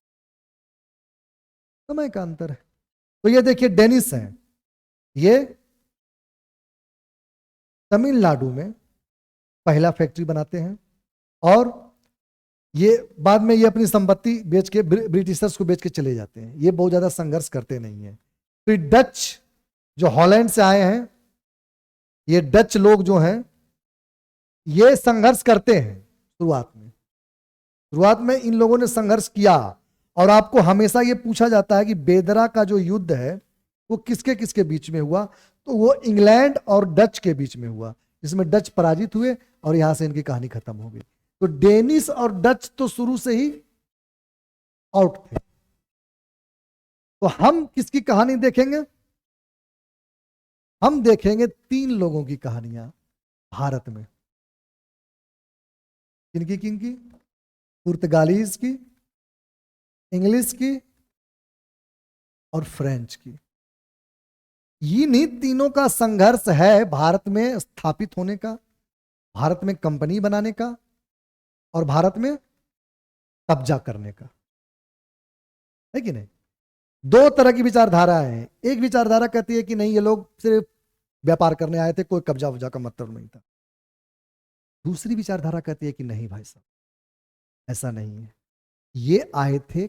समय का अंतर है। तो ये देखिए डेनिस है, ये तमिलनाडु में पहला फैक्ट्री बनाते हैं, और ये बाद में ये अपनी संपत्ति बेच के ब्रिटिशर्स को बेच के चले जाते हैं। ये बहुत ज्यादा संघर्ष करते नहीं है। तो डच जो हॉलैंड से आए हैं, ये डच लोग जो हैं, ये संघर्ष करते हैं शुरुआत में इन लोगों ने संघर्ष किया। और आपको हमेशा ये पूछा जाता है कि बेदरा का जो युद्ध है वो किसके किसके बीच में हुआ, तो वो इंग्लैंड और डच के बीच में हुआ, जिसमें डच पराजित हुए और यहां से इनकी कहानी खत्म हो गई। तो डेनिस और डच तो शुरू से ही आउट थे। तो हम किसकी कहानी देखेंगे? हम देखेंगे 3 लोगों की कहानियां भारत में। किनकी किनकी? पुर्तगालीज की, इंग्लिश की और फ्रेंच की। इन्हीं तीनों का संघर्ष है भारत में स्थापित होने का, भारत में कंपनी बनाने का, और भारत में कब्जा करने का, है कि नहीं? 2 तरह की विचारधारा है। एक विचारधारा कहती है कि नहीं, ये लोग सिर्फ व्यापार करने आए थे, कोई कब्जा वब्जा का मतलब नहीं था। दूसरी विचारधारा कहती है कि नहीं भाई साहब, ऐसा नहीं है, ये आए थे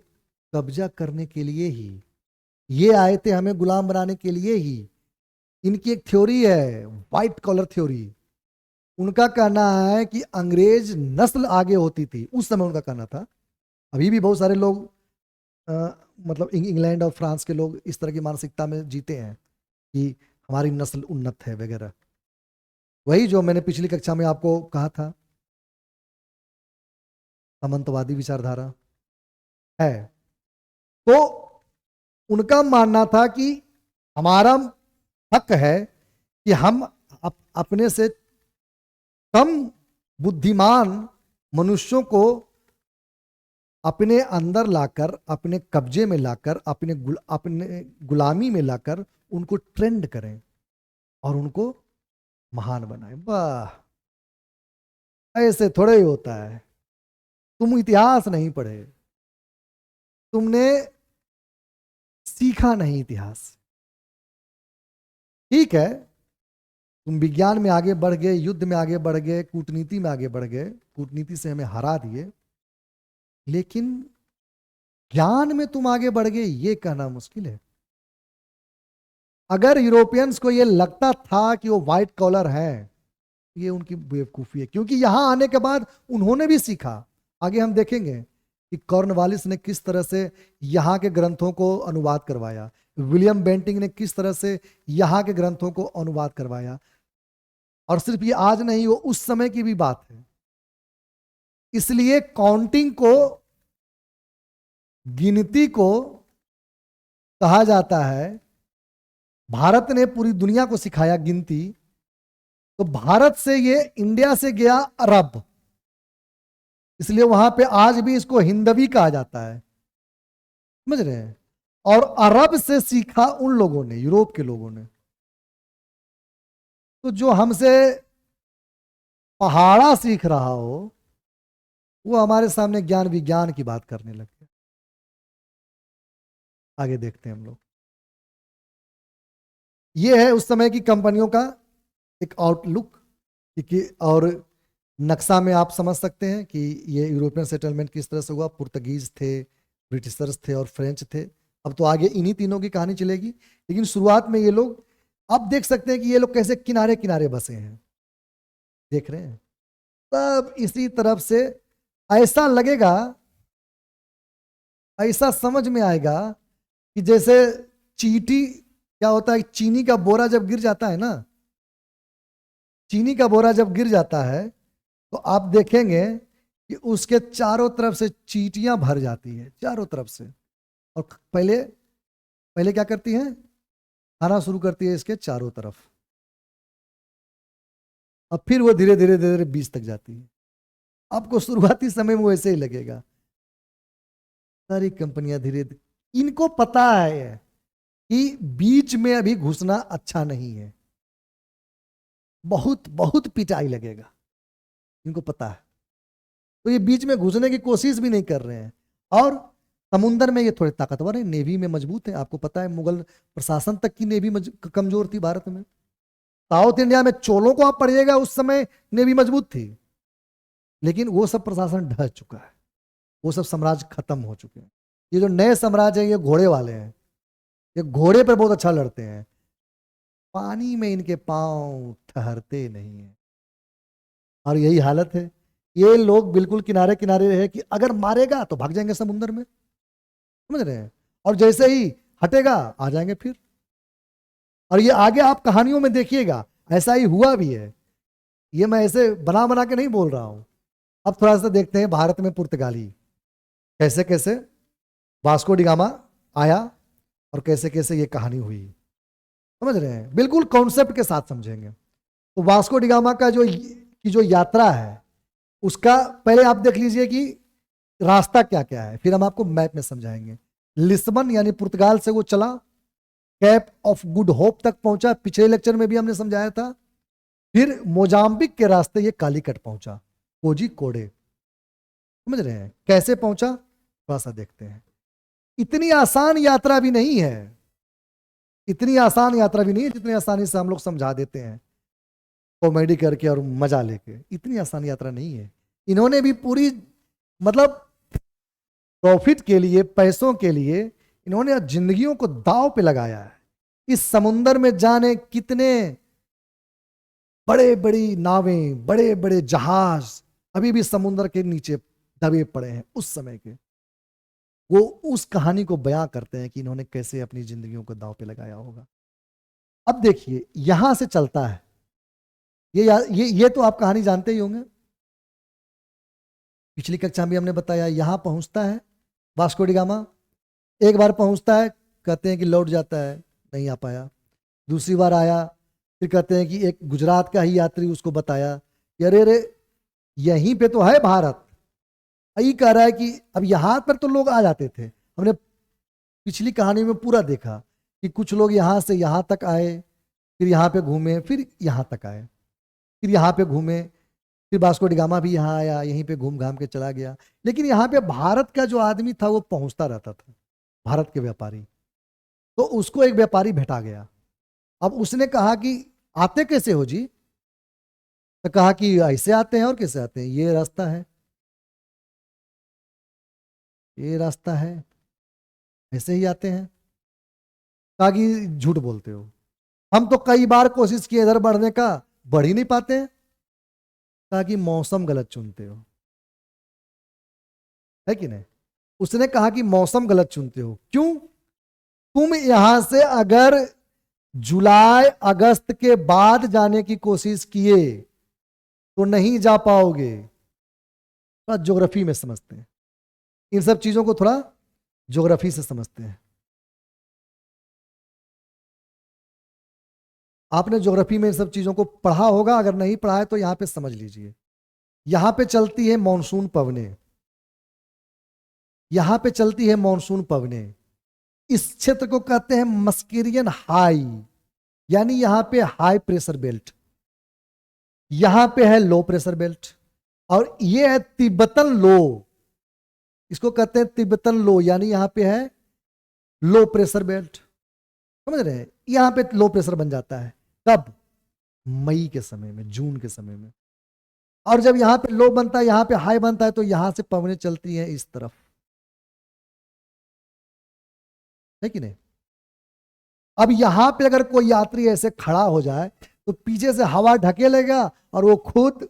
कब्जा करने के लिए ही, ये आए थे हमें गुलाम बनाने के लिए ही। इनकी एक थ्योरी है, व्हाइट कॉलर थ्योरी। उनका कहना है कि अंग्रेज नस्ल आगे होती थी, उस समय उनका कहना था। अभी भी बहुत सारे लोग मतलब इंग्लैंड और फ्रांस के लोग इस तरह की मानसिकता में जीते हैं कि हमारी नस्ल उन्नत है वगैरह। वही जो मैंने पिछली कक्षा में आपको कहा था, सामंतवादी विचारधारा है। तो उनका मानना था कि हमारा हक है कि हम अपने से कम बुद्धिमान मनुष्यों को अपने अंदर लाकर, अपने कब्जे में लाकर, अपने गुलामी में लाकर उनको ट्रेंड करें और उनको महान बनाएं। वाह, ऐसे थोड़े ही होता है। तुम इतिहास नहीं पढ़े, तुमने सीखा नहीं इतिहास। ठीक है, तुम विज्ञान में आगे बढ़ गए, युद्ध में आगे बढ़ गए, कूटनीति में आगे बढ़ गए, कूटनीति से हमें हरा दिए, लेकिन ज्ञान में तुम आगे बढ़ गए, ये कहना मुश्किल है। अगर यूरोपियंस को ये लगता था कि वो व्हाइट कॉलर है, ये उनकी बेवकूफी है, क्योंकि यहां आने के बाद उन्होंने भी सीखा। आगे हम देखेंगे कि कॉर्नवालिस ने किस तरह से यहाँ के ग्रंथों को अनुवाद करवाया, विलियम बेंटिंग ने किस तरह से यहाँ के ग्रंथों को अनुवाद करवाया। और सिर्फ ये आज नहीं, वो उस समय की भी बात है। इसलिए काउंटिंग को, गिनती को कहा जाता है, भारत ने पूरी दुनिया को सिखाया गिनती, तो भारत से ये इंडिया से गया अरब, इसलिए वहां पे आज भी इसको हिंदवी कहा जाता है, समझ रहे हैं। और अरब से सीखा उन लोगों ने, यूरोप के लोगों ने। तो जो हमसे पहाड़ा सीख रहा हो वो हमारे सामने ज्ञान विज्ञान की बात करने लग गया। आगे देखते हैं हम लोग। ये है उस समय की कंपनियों का एक आउटलुक, और नक्शा में आप समझ सकते हैं कि ये यूरोपियन सेटलमेंट किस तरह से हुआ। पुर्तगीज थे, ब्रिटिशर्स थे और फ्रेंच थे। अब तो आगे इन्हीं तीनों की कहानी चलेगी, लेकिन शुरुआत में ये लोग, अब देख सकते हैं कि ये लोग कैसे किनारे किनारे बसे हैं, देख रहे हैं। तब इसी तरफ से ऐसा लगेगा, ऐसा समझ में आएगा कि जैसे चींटी, क्या होता है, चीनी का बोरा जब गिर जाता है ना, चीनी का बोरा जब गिर जाता है तो आप देखेंगे कि उसके चारों तरफ से चींटियां भर जाती है, चारों तरफ से। और पहले पहले क्या करती हैं, खाना शुरू करती है इसके चारों तरफ, अब फिर वो धीरे धीरे धीरे धीरे बीज तक जाती है। आपको शुरुआती समय में वैसे ही लगेगा। सारी कंपनियां धीरे धीरे, इनको पता है कि बीच में अभी घुसना अच्छा नहीं है, बहुत बहुत पिटाई लगेगा, इनको पता है। तो ये बीच में घुसने की कोशिश भी नहीं कर रहे हैं। और समुंदर में ये थोड़े ताकतवर है, नेवी में मजबूत है। आपको पता है मुगल प्रशासन तक की नेवी कमजोर थी भारत में। साउथ इंडिया में चोलों को आप पढ़िएगा, उस समय नेवी मजबूत थी, लेकिन वो सब प्रशासन ढह चुका है, वो सब साम्राज्य खत्म हो चुके हैं। ये जो नए साम्राज्य है ये घोड़े वाले हैं, ये घोड़े पर बहुत अच्छा लड़ते हैं, पानी में इनके पांव ठहरते नहीं है। और यही हालत है, ये लोग बिल्कुल किनारे किनारे रहे कि अगर मारेगा तो भाग जाएंगे समुद्र में, समझ रहे हैं, और जैसे ही हटेगा आ जाएंगे फिर। और ये आगे आप कहानियों में देखिएगा, ऐसा ही हुआ भी है। ये मैं ऐसे बना बना के नहीं बोल रहा हूं। अब थोड़ा सा देखते हैं भारत में पुर्तगाली कैसे कैसे वास्को डी गामा आया और कैसे कैसे ये कहानी हुई, समझ रहे हैं, बिल्कुल कॉन्सेप्ट के साथ समझेंगे। तो वास्को डी गामा का जो यात्रा है, उसका पहले आप देख लीजिए कि रास्ता क्या क्या है, फिर हम आपको मैप में समझाएंगे। लिस्बन यानी पुर्तगाल से वो चला, कैप ऑफ गुड होप तक पहुंचा, पिछले लेक्चर में भी हमने समझाया था। फिर मोजाम्बिक के रास्ते ये कालीकट पहुंचा, कोजी कोडे, समझ रहे हैं कैसे पहुंचा, थोड़ा सा देखते हैं। इतनी आसान यात्रा भी नहीं है, इतनी आसान यात्रा भी नहीं है जितनी आसानी से हम लोग समझा देते हैं कॉमेडी करके और मजा लेके। इतनी आसान यात्रा नहीं है। इन्होंने भी पूरी, मतलब प्रॉफिट के लिए, पैसों के लिए इन्होंने जिंदगियों को दांव पे लगाया है। इस समुंदर में जाने कितने बड़े बड़ी नावें, बड़े बड़े जहाज अभी भी समुंदर के नीचे दबे पड़े हैं उस समय के। वो उस कहानी को बयां करते हैं कि इन्होंने कैसे अपनी जिंदगियों को दांव पे लगाया होगा। अब देखिए यहां से चलता है, ये तो आप कहानी जानते ही होंगे, पिछली कक्षा में हमने बताया। यहां पहुंचता है वास्को डी गामा, एक बार पहुंचता है, कहते हैं कि लौट जाता है, नहीं आ पाया। दूसरी बार आया, फिर कहते हैं कि एक गुजरात का ही यात्री उसको बताया कि अरे रे यहीं पे तो है भारत। यही कह रहा है कि अब यहां पर तो लोग आ जाते थे, हमने पिछली कहानी में पूरा देखा कि कुछ लोग यहां से यहां तक आए, फिर यहां पे घूमे, फिर यहां तक आए, फिर यहां पे घूमे, फिर वास्को डी गामा भी यहाँ आया, यहीं पे घूम घाम के चला गया। लेकिन यहाँ पे भारत का जो आदमी था वो पहुंचता रहता था, भारत के व्यापारी। तो उसको एक व्यापारी भेटा गया। अब उसने कहा कि आते कैसे हो जी? तो कहा कि ऐसे आते हैं। और कैसे आते हैं? ये रास्ता है, ये रास्ता है, ऐसे ही आते हैं। कहा कि झूठ बोलते हो, हम तो कई बार कोशिश किए इधर बढ़ने का, बढ़ ही नहीं पाते हैं। कहा कि मौसम गलत चुनते हो, है कि नहीं? उसने कहा कि मौसम गलत चुनते हो। क्यों? तुम यहां से अगर जुलाई अगस्त के बाद जाने की कोशिश किए तो नहीं जा पाओगे। थोड़ा ज्योग्राफी में समझते हैं, इन सब चीजों को थोड़ा ज्योग्राफी से समझते हैं। आपने ज्योग्राफी में इन सब चीजों को पढ़ा होगा, अगर नहीं पढ़ा है तो यहां पे समझ लीजिए। यहां पे चलती है मॉनसून पवने, यहां पे चलती है मॉनसून पवने। इस क्षेत्र को कहते हैं मस्केरियन हाई, यानी यहां पे हाई प्रेशर बेल्ट, यहां पे है लो प्रेशर बेल्ट, और ये है तिब्बतन लो। इसको कहते हैं तिब्बतन लो, यानी यहां पे है लो प्रेशर बेल्ट। समझ रहे हैं? यहां पे लो प्रेशर बन जाता है कब? मई के समय में, जून के समय में। और जब यहां पे लो बनता है, यहां पे हाई बनता है, तो यहां से पवनें चलती हैं इस तरफ, है कि नहीं? अब यहां पे अगर कोई यात्री ऐसे खड़ा हो जाए तो पीछे से हवा ढकेलेगा और वो खुद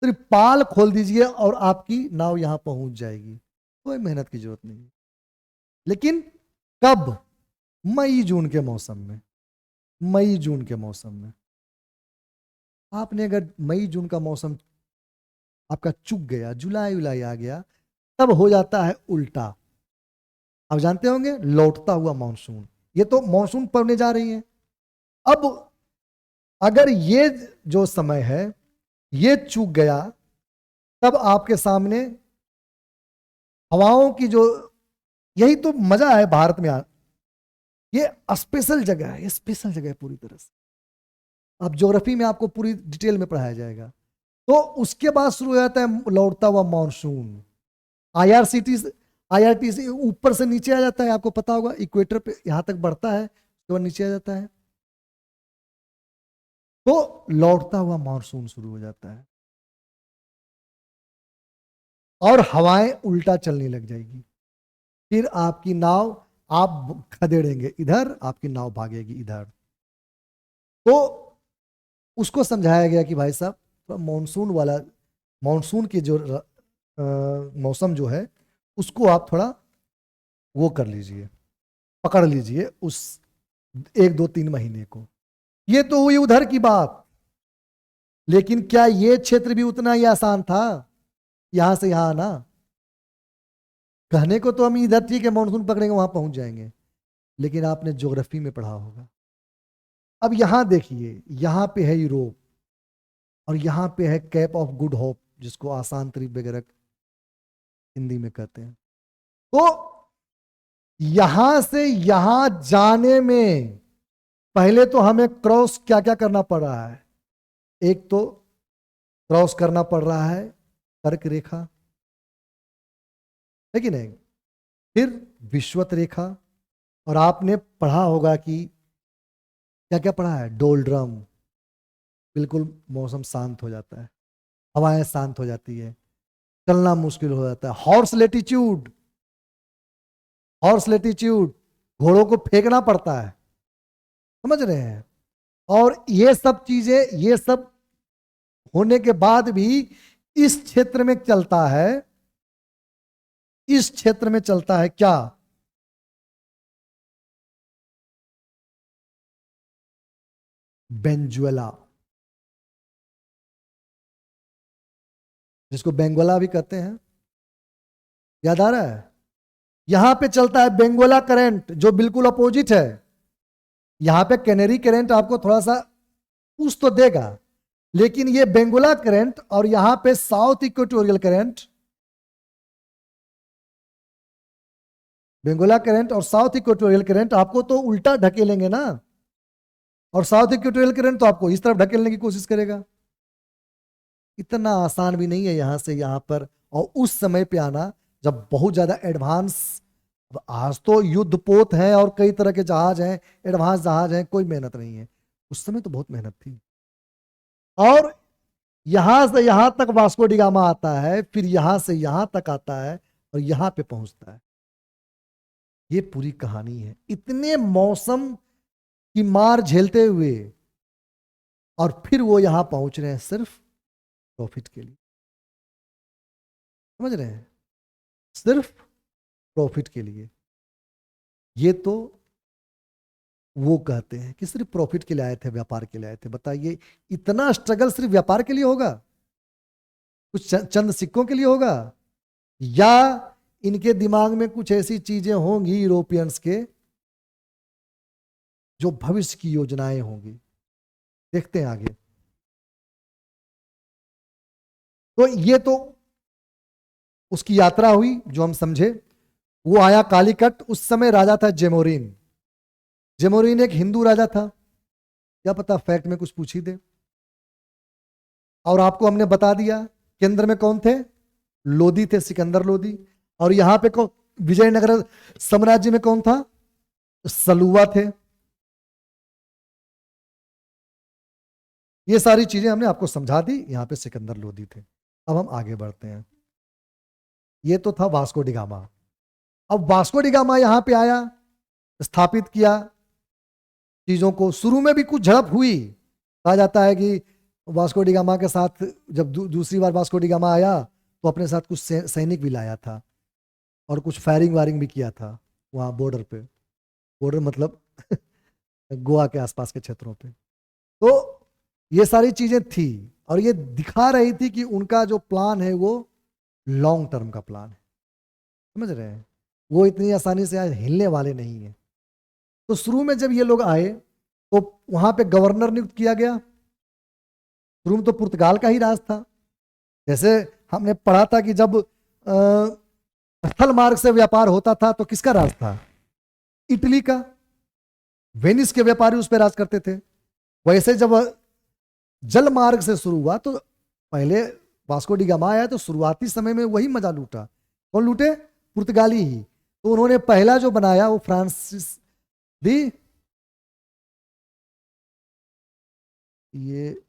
सिर्फ पाल खोल दीजिए और आपकी नाव यहां पहुंच जाएगी। कोई मेहनत की जरूरत नहीं। लेकिन कब? मई जून के मौसम में। मई जून के मौसम में आपने अगर मई जून का मौसम आपका चूक गया, जुलाई उलाई आ गया, तब हो जाता है उल्टा। आप जानते होंगे लौटता हुआ मानसून, ये तो मानसून पड़ने जा रही है। अब अगर ये जो समय है ये चूक गया, तब आपके सामने हवाओं की जो, यही तो मजा है भारत में। ये स्पेशल जगह है, ये स्पेशल जगह है पूरी तरह से। अब ज्योग्राफी में आपको पूरी डिटेल में पढ़ाया जाएगा। तो उसके बाद शुरू हो जाता है लौटता हुआ मानसून। आईआरसीटी आईआरटी से ऊपर से नीचे आ जाता है, आपको पता होगा इक्वेटर पे यहां तक बढ़ता है, उसके बाद नीचे आ जाता है, तो लौटता हुआ मानसून शुरू हो जाता है और हवाएं उल्टा चलने लग जाएगी। फिर आपकी नाव, आप खदेड़ेंगे इधर, आपकी नाव भागेगी इधर। तो उसको समझाया गया कि भाई साहब मानसून वाला, मानसून की जो मौसम जो है उसको आप थोड़ा वो कर लीजिए, पकड़ लीजिए उस 1 2 3 महीने को। ये तो हुई उधर की बात, लेकिन क्या ये क्षेत्र भी उतना ही आसान था यहां से यहां आना? कहने को तो हम इधर ठीक है मानसून पकड़ेंगे वहां पहुंच जाएंगे, लेकिन आपने ज्योग्राफी में पढ़ा होगा। अब यहां देखिए, यहां पे है यूरोप और यहां पे है कैप ऑफ गुड होप, जिसको आसान तरीफ वगैरह हिंदी में कहते हैं। तो यहां से यहां जाने में पहले तो हमें क्रॉस क्या क्या करना पड़ रहा है? एक तो क्रॉस करना पड़ रहा है कर्क रेखा, है कि नहीं? फिर विषुवत रेखा, और आपने पढ़ा होगा कि क्या क्या पढ़ा है, डोलड्रम, बिल्कुल मौसम शांत हो जाता है, हवाएं शांत हो जाती है, चलना मुश्किल हो जाता है। हॉर्स लेटीट्यूड, हॉर्स लेटीट्यूड, घोड़ों को फेंकना पड़ता है, समझ रहे हैं? और ये सब चीजें, ये सब होने के बाद भी इस क्षेत्र में चलता है, इस क्षेत्र में चलता है क्या? बेंजुएला, जिसको बेंगोला भी कहते हैं, याद आ रहा है? यहां पे चलता है बेंगोला करंट, जो बिल्कुल अपोजिट है। यहां पे कैनेरी करंट आपको थोड़ा सा पूछ तो देगा, लेकिन ये बेंगोला करंट और यहां पे साउथ इक्वेटोरियल करंट, बेंगोला करंट और साउथ इक्वेटोरियल करंट आपको तो उल्टा ढकेलेंगे ना, और साउथ इक्वेटोरियल करंट तो आपको इस तरफ ढकेलने की कोशिश करेगा। इतना आसान भी नहीं है यहां से यहां पर, और उस समय पे आना जब बहुत ज्यादा एडवांस। अब आज तो युद्धपोत है और कई तरह के जहाज हैं, एडवांस जहाज हैं, कोई मेहनत नहीं है। उस समय तो बहुत मेहनत थी। और यहां से यहां तक वास्को डिगामा आता है, फिर यहां से यहां तक आता है और यहां पे पहुंचता है। ये पूरी कहानी है, इतने मौसम की मार झेलते हुए, और फिर वो यहां पहुंच रहे हैं सिर्फ प्रॉफिट के लिए। समझ रहे हैं? सिर्फ प्रॉफिट के लिए। ये तो वो कहते हैं कि सिर्फ प्रॉफिट के लिए आए थे, व्यापार के लिए आए थे। बताइए, इतना स्ट्रगल सिर्फ व्यापार के लिए होगा, कुछ चंद सिक्कों के लिए होगा, या इनके दिमाग में कुछ ऐसी चीजें होंगी यूरोपियंस के जो भविष्य की योजनाएं होंगी। देखते हैं आगे। तो ये तो उसकी यात्रा हुई जो हम समझे। वो आया कालीकट, उस समय राजा था जेमोरिन। जेमोरिन एक हिंदू राजा था, क्या पता फैक्ट में कुछ पूछ ही दे। और आपको हमने बता दिया केंद्र में कौन थे, लोदी थे, सिकंदर लोदी। और यहां पे कौन, विजयनगर साम्राज्य में कौन था, सलुवा थे। ये सारी चीजें हमने आपको समझा दी, यहां पे सिकंदर लोदी थे। अब हम आगे बढ़ते हैं। ये तो था वास्को डी गामा। अब वास्को डी गामा यहां पे आया, स्थापित किया चीजों को। शुरू में भी कुछ झड़प हुई, कहा जाता है कि वास्को डी गामा के साथ जब दूसरी बार वास्को डी गामा आया तो अपने साथ कुछ सैनिक भी लाया था और कुछ फायरिंग वायरिंग भी किया था वहां बॉर्डर पे। बॉर्डर मतलब गोवा के आसपास के क्षेत्रों पे। तो ये सारी चीजें थी और ये दिखा रही थी कि उनका जो प्लान है वो लॉन्ग टर्म का प्लान है। समझ रहे हैं, वो इतनी आसानी से आज हिलने वाले नहीं है। तो शुरू में जब ये लोग आए तो वहां पे गवर्नर नियुक्त किया गया। शुरू में तो पुर्तगाल का ही राज था। जैसे हमने पढ़ा था कि जब स्थल मार्ग से व्यापार होता था तो किसका राज था, इटली का। वेनिस के व्यापारी उस पर राज करते थे। वैसे जब जल मार्ग से शुरू हुआ तो पहले वास्को डी गामा आया तो शुरुआती समय में वही मजा लूटा। कौन लूटे, पुर्तगाली ही। तो उन्होंने पहला जो बनाया वो फ्रांसिस दी, ये